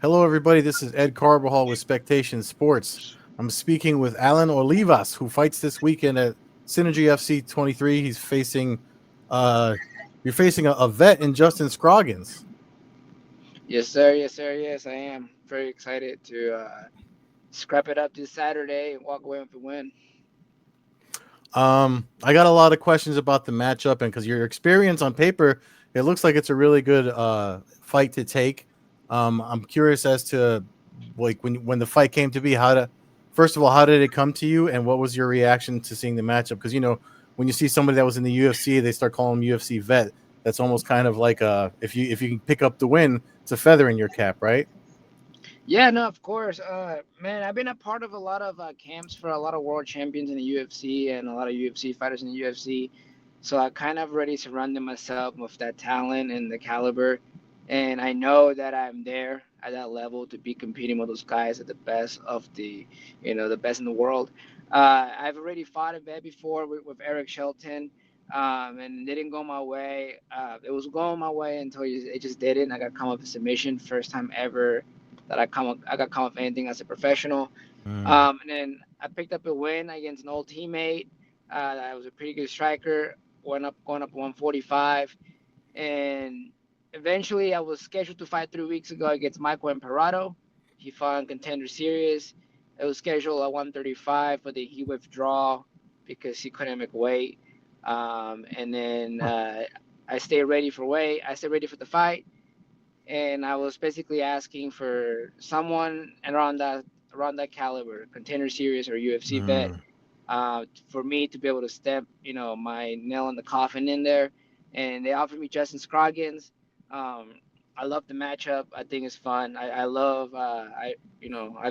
Hello, everybody. This is Ed Carbajal with Spectation Sports. I'm speaking with Alan Olivas, who fights this weekend at Synergy FC 23. He's facing, uh, you're facing a vet in Justin Scoggins. Yes, sir. Yes, sir. Yes, I am very excited to scrap it up this Saturday and walk away with a win. I got a lot of questions about the matchup, and because your experience on paper, it looks like it's a really good fight to take. I'm curious as to like when the fight came to be, first of all, how did it come to you, and what was your reaction to seeing the matchup? Because when you see somebody that was in the UFC, they start calling them UFC vet. That's almost kind of like if you can pick up the win, it's a feather in your cap, right? Yeah, no, of course. Man, I've been a part of a lot of camps for a lot of world champions in the UFC and a lot of UFC fighters in the UFC. So I kind of already surrounded myself with that talent and the caliber. And I know that I'm there at that level to be competing with those guys at the best of the best in the world. I've already fought a vet before with Eric Shelton. And it didn't go my way. It was going my way until it just didn't. I got come up with submission, first time ever that I got come up with anything as a professional. Mm. And then I picked up a win against an old teammate. That was a pretty good striker. Went up going up 145, and eventually I was scheduled to fight 3 weeks ago against Michael Imperato. He fought in Contender Series. It was scheduled at 135, but then he withdrew because he couldn't make weight. And then Huh. I stayed ready for weight. I stayed ready for the fight, and I was basically asking for someone around that caliber, Contender Series or UFC vet, Mm. for me to be able to step, my nail in the coffin in there. And they offered me Justin Scoggins. Um, I love the matchup. I think it's fun. I love. I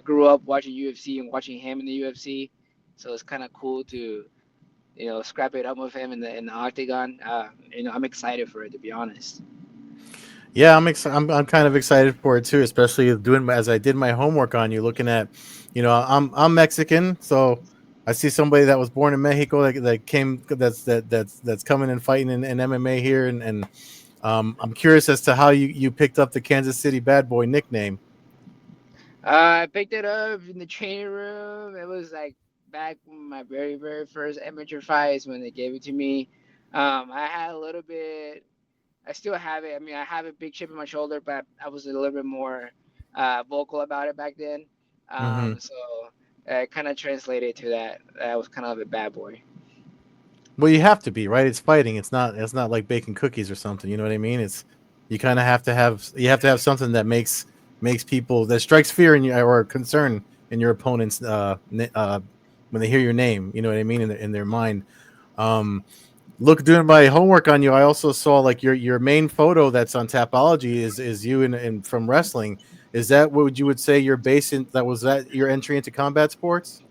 grew up watching UFC and watching him in the UFC, so it's kind of cool to scrap it up with him in the octagon. I'm excited for it, to be honest. Yeah, I'm kind of excited for it too, especially as I did my homework on you, looking at, I'm Mexican, so I see somebody that was born in Mexico that came that's coming and fighting in MMA here, and I'm curious as to how you picked up the Kansas City Bad Boy nickname. I picked it up in the training room. It was like back when my very, very first amateur fights when they gave it to me. I had a little bit. I still have it. I mean, I have a big chip in my shoulder, but I was a little bit more vocal about it back then. Hmm. So it kind of translated to that. I was kind of a bad boy. Well, you have to be right. It's fighting. It's not like baking cookies or something. You know what I mean? It's you kind of have to have something that makes people that strikes fear in you or concern in your opponents when they hear your name. You know what I mean in their mind. Um, doing my homework on you, I also saw like your main photo that's on Tapology is you in from wrestling. Is that what you would say your base in that was that your entry into combat sports?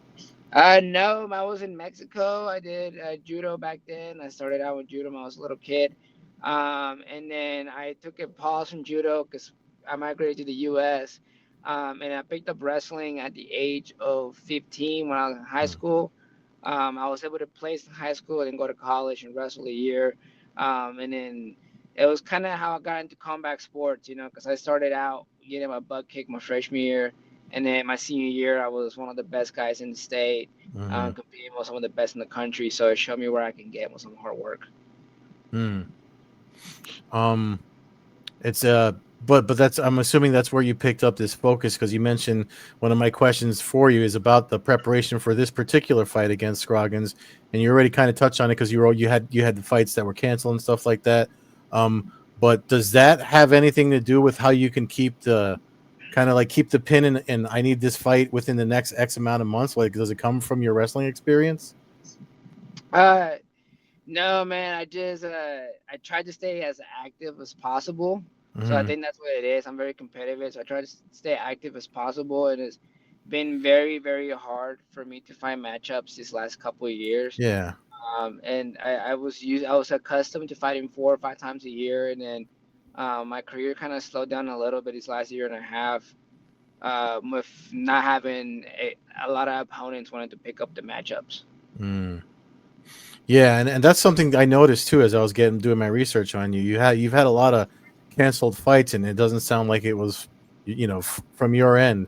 No, I was in Mexico. I did judo back then. I started out with judo when I was a little kid. And then I took a pause from judo because I migrated to the US. And I picked up wrestling at the age of 15 when I was in high Hmm. school. I was able to place in high school and then go to college and wrestle a year. And then it was kind of how I got into combat sports, because I started out getting my butt kicked my freshman year. And then my senior year, I was one of the best guys in the state, Hmm. competing with some of the best in the country. So it showed me where I can get with some hard work. Hmm. Um, It's but that's I'm assuming that's where you picked up this focus because you mentioned one of my questions for you is about the preparation for this particular fight against Scroggins, and you already kind of touched on it because you had the fights that were canceled and stuff like that. Um, but does that have anything to do with how you can keep the pin and I need this fight within the next X amount of months? Like, does it come from your wrestling experience? Uh, no, man, I tried to stay as active as possible. So I Hmm. think that's what it is. I'm very competitive, so I try to stay active as possible. It has been very, very hard for me to find matchups these last couple of years. Yeah. And I was accustomed to fighting 4 or 5 times a year, and then my career kind of slowed down a little bit this last year and a half, with not having a lot of opponents wanting to pick up the matchups. Mm. Yeah, and that's something I noticed too as I was getting doing my research on you. You've had a lot of canceled fights, and it doesn't sound like it was. from your end.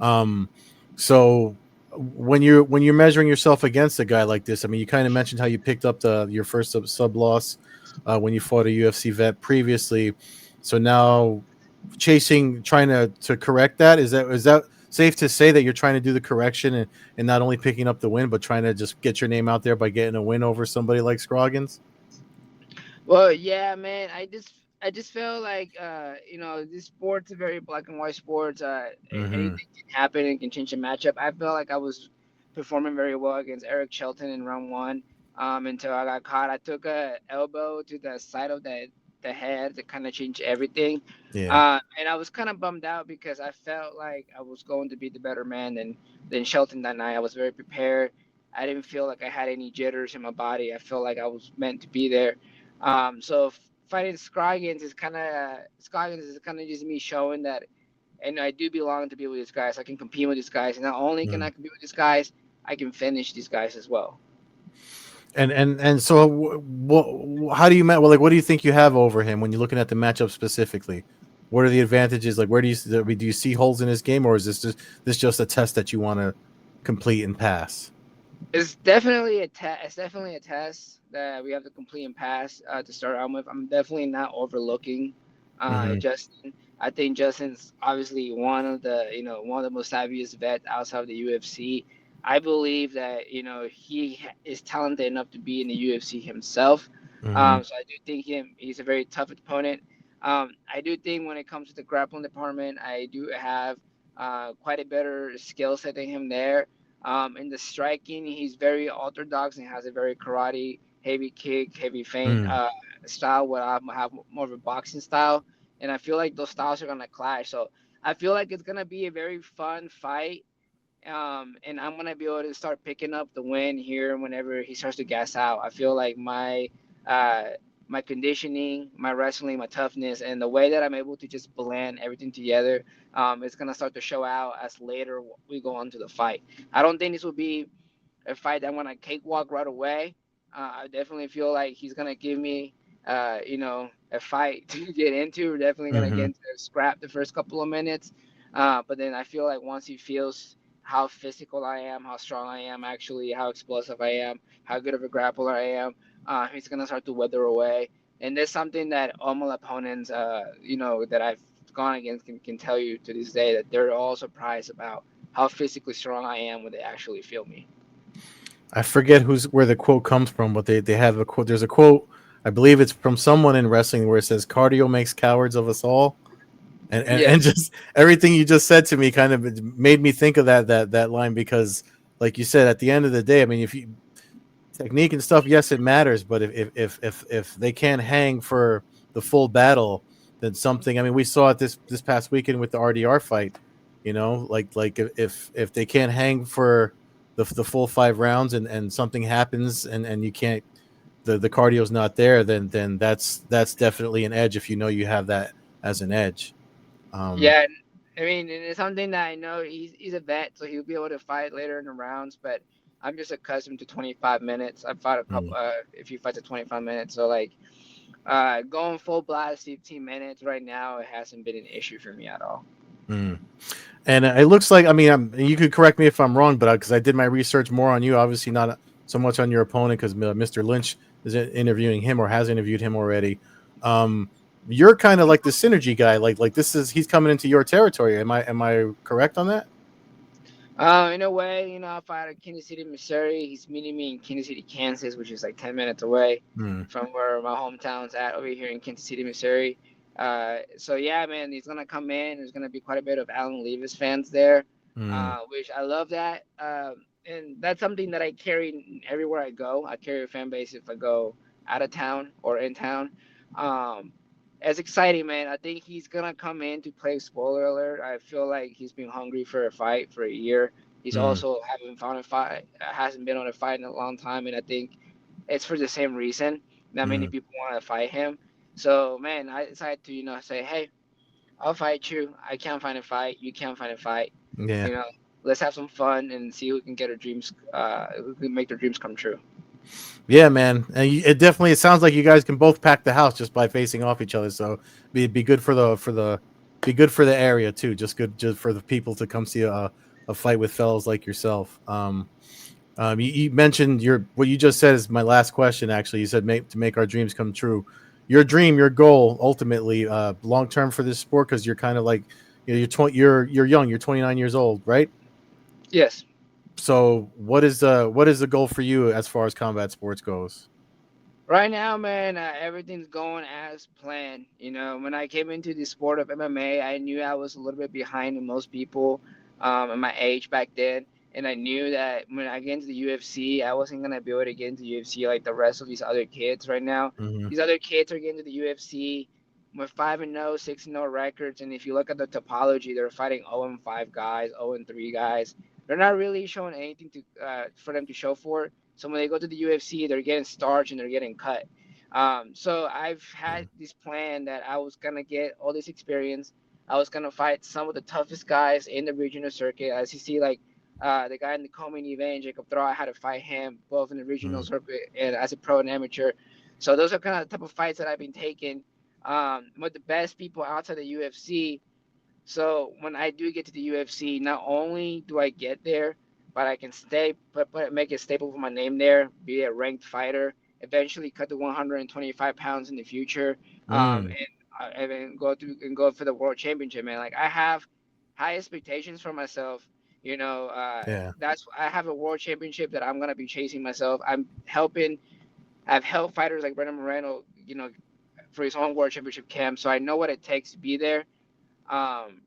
Um, so when you're measuring yourself against a guy like this, I mean, you kind of mentioned how you picked up the your first sub loss when you fought a UFC vet previously. So now trying to correct that. Is that safe to say that you're trying to do the correction and not only picking up the win, but trying to just get your name out there by getting a win over somebody like Scroggins? Well, yeah, man. I just feel like this sport's a very black and white sport. Mm-hmm. Anything can happen and can change a matchup. I felt like I was performing very well against Eric Shelton in round one. Until I got caught. I took a elbow to the side of the head to kind of change everything. Yeah. And I was kind of bummed out because I felt like I was going to be the better man than Shelton that night. I was very prepared. I didn't feel like I had any jitters in my body. I felt like I was meant to be there. So fighting Scoggins is kind of just me showing that, and I do belong to be with these guys. I can compete with these guys, and not only can Mm. I compete with these guys, I can finish these guys as well. And so how do you well, like what do you think you have over him when you're looking at the matchup specifically? What are the advantages? Like where do you see holes in his game, or is this just a test that you want to complete and pass? It's definitely a test. It's definitely a test that we have to complete and pass to start out with. I'm definitely not overlooking Mm-hmm. Justin. I think Justin's obviously one of the most savviest vets outside of the UFC. I believe that is talented enough to be in the UFC himself. Mm-hmm. So I do think he's a very tough opponent. I do think when it comes to the grappling department, I do have quite a better skill set than him there. In the striking, he's very orthodox and has a very karate, heavy kick, heavy feint Mm. style. Where I have more of a boxing style, and I feel like those styles are gonna clash. So I feel like it's gonna be a very fun fight. And I'm gonna be able to start picking up the win here whenever he starts to gas out. I feel like uh, my conditioning, my wrestling, my toughness, and the way that I'm able to just blend everything together, is gonna start to show out as later we go on to the fight. I don't think this will be a fight that I want to cakewalk right away. I definitely feel like he's gonna give me, a fight to get into. We're definitely gonna get Mm-hmm. into a scrap the first couple of minutes, but then I feel like once he feels how physical I am, how strong I am, actually, how explosive I am, how good of a grappler I am, he's gonna start to wither away. And that's something that all my opponents, that I've gone against can tell you to this day that they're all surprised about how physically strong I am when they actually feel me. I forget where the quote comes from, but they have a quote. There's a quote. I believe it's from someone in wrestling where it says, "Cardio makes cowards of us all." And Yes. just everything you just said to me kind of made me think of that line because, like you said, at the end of the day, I mean, if you technique and stuff, yes, it matters. But if they can't hang for the full battle, then something. I mean, we saw it this past weekend with the RDR fight. Like if they can't hang for the full 5 rounds and something happens and you can't the cardio's not there, then that's definitely an edge if you know you have that as an edge. Um, Yeah, I mean, and it's something that I know he's a vet, so he'll be able to fight later in the rounds. But I'm just accustomed to 25 minutes. I've fought a couple, mm, if you fight to 25 minutes, so like going full blast 15 minutes right now, it hasn't been an issue for me at all. mm. And it looks like, I mean, you could correct me if I'm wrong, but because I did my research more on you, obviously not so much on your opponent, because Mr. Lynch is interviewing him or has interviewed him already. Um, you're kind of like the synergy guy. Like he's coming into your territory. Am I correct on that? In a way, I fight at Kansas City, Missouri. He's meeting me in Kansas City, Kansas, which is like 10 minutes away Mm, from where my hometown's at over here in Kansas City, Missouri. So yeah, man, he's gonna come in. There's gonna be quite a bit of Alan Olivas fans there, mm, which I love that. And that's something that I carry everywhere I go. I carry a fan base if I go out of town or in town. Um, it's exciting, man. I think he's gonna come in to play. Spoiler alert. I feel like he's been hungry for a fight for a year. He's mm, also haven't found a fight, hasn't been on a fight in a long time, and I think it's for the same reason. Not many mm. people want to fight him. So, man, I decided to say, hey, I'll fight you. I can't find a fight. You can't find a fight. Yeah. You know, let's have some fun and see who can get our dreams. Who can make their dreams come true. Yeah, man. And it sounds like you guys can both pack the house just by facing off each other. So it'd be good for the be good for the area too. Just good, just for the people to come see a fight with fellows like yourself. You mentioned your what you just said is my last question. Actually, you said to make our dreams come true. Your dream, your goal, ultimately, long term for this sport, because you're kind of like, you're young. You're 29 years old, right? Yes. So what is the goal for you as far as combat sports goes? Right now, man, everything's going as planned. When I came into the sport of MMA, I knew I was a little bit behind in most people in my age back then. And I knew that when I get into the UFC, I wasn't going to be able to get into the UFC like the rest of these other kids right now. Hmm. These other kids are getting to the UFC with 5-0, 6-0 records. And if you look at the topology, they're fighting 0-5 guys, 0-3 guys. They're not really showing anything for them to show for. So when they go to the UFC, they're getting starched and they're getting cut. So I've had this plan that I was gonna get all this experience. I was gonna fight some of the toughest guys in the regional circuit. As you see, like the guy in the co-main event, Jacob Thraw, I had to fight him both in the regional circuit and as a pro and amateur. So those are kind of the type of fights that I've been taking with the best people outside the UFC. So when I do get to the UFC, not only do I get there, but I can stay, but make a staple for my name there, be a ranked fighter, eventually cut to 125 pounds in the future, Mm, and then go for the world championship, man. Like I have high expectations for myself. yeah. That's I have a world championship that I'm gonna be chasing myself. I've helped fighters like Brendan Moreno, for his own world championship camp, so I know what it takes to be there. Um,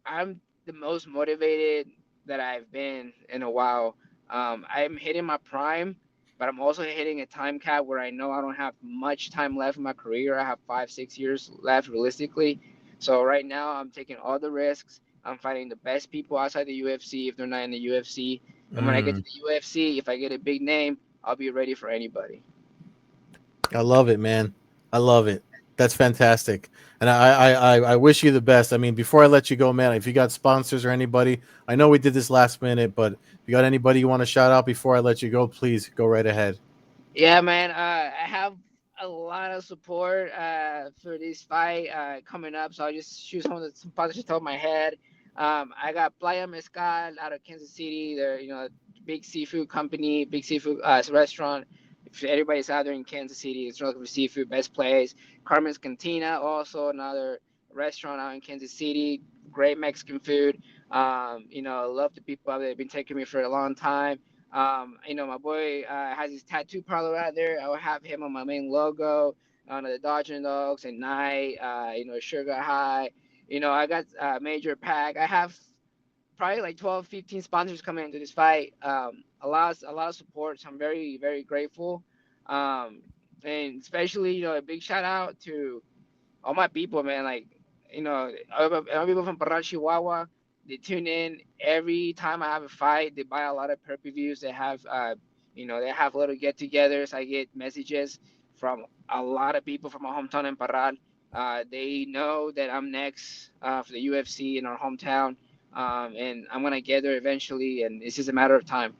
I'm the most motivated that I've been in a while. I'm hitting my prime, but I'm also hitting a time cap where I know I don't have much time left in my career. I have 5, 6 years left realistically. So right now I'm taking all the risks. I'm fighting the best people outside the UFC if they're not in the UFC. And when I get to Mm. the UFC, if I get a big name, I'll be ready for anybody. I love it, man. I love it. That's fantastic. And I wish you the best. I mean, before I let you go, man, if you got sponsors or anybody, I know we did this last minute, but if you got anybody you want to shout out before I let you go, please go right ahead. Yeah, man. I have a lot of support for this fight coming up, so I'll just shoot some positive top of my head. I got Playa Mezcal out of Kansas City. They're big seafood company, big seafood restaurant. If anybody's out there in Kansas City, it's looking for seafood, best place. Carmen's Cantina, also another restaurant out in Kansas City. Great Mexican food. I love the people out there. They've been taking me for a long time. My boy has his tattoo parlor out there. I will have him on my main logo, on the Dodger Dogs at night. Sugar High. I got Major Pack. I have probably like 12, 15 sponsors coming into this fight. A lot of support. So I'm very, very grateful. Um, and especially, a big shout out to all my people, man, like, all people from Parral, Chihuahua, they tune in every time I have a fight. They buy a lot of pay-per-views. They have little get-togethers. I get messages from a lot of people from my hometown in Parral. They know that I'm next for the UFC in our hometown, and I'm gonna get there eventually, and it's just a matter of time.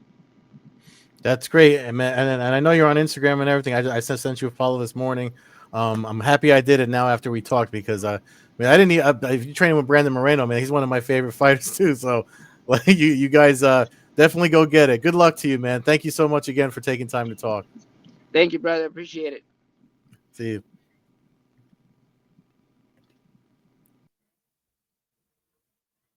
That's great, and man, and I know you're on Instagram and everything. I sent you a follow this morning. I'm happy I did it now after we talked because I didn't. If you training with Brandon Moreno, man, he's one of my favorite fighters too. So, like, you guys definitely go get it. Good luck to you, man. Thank you so much again for taking time to talk. Thank you, brother. Appreciate it. See you.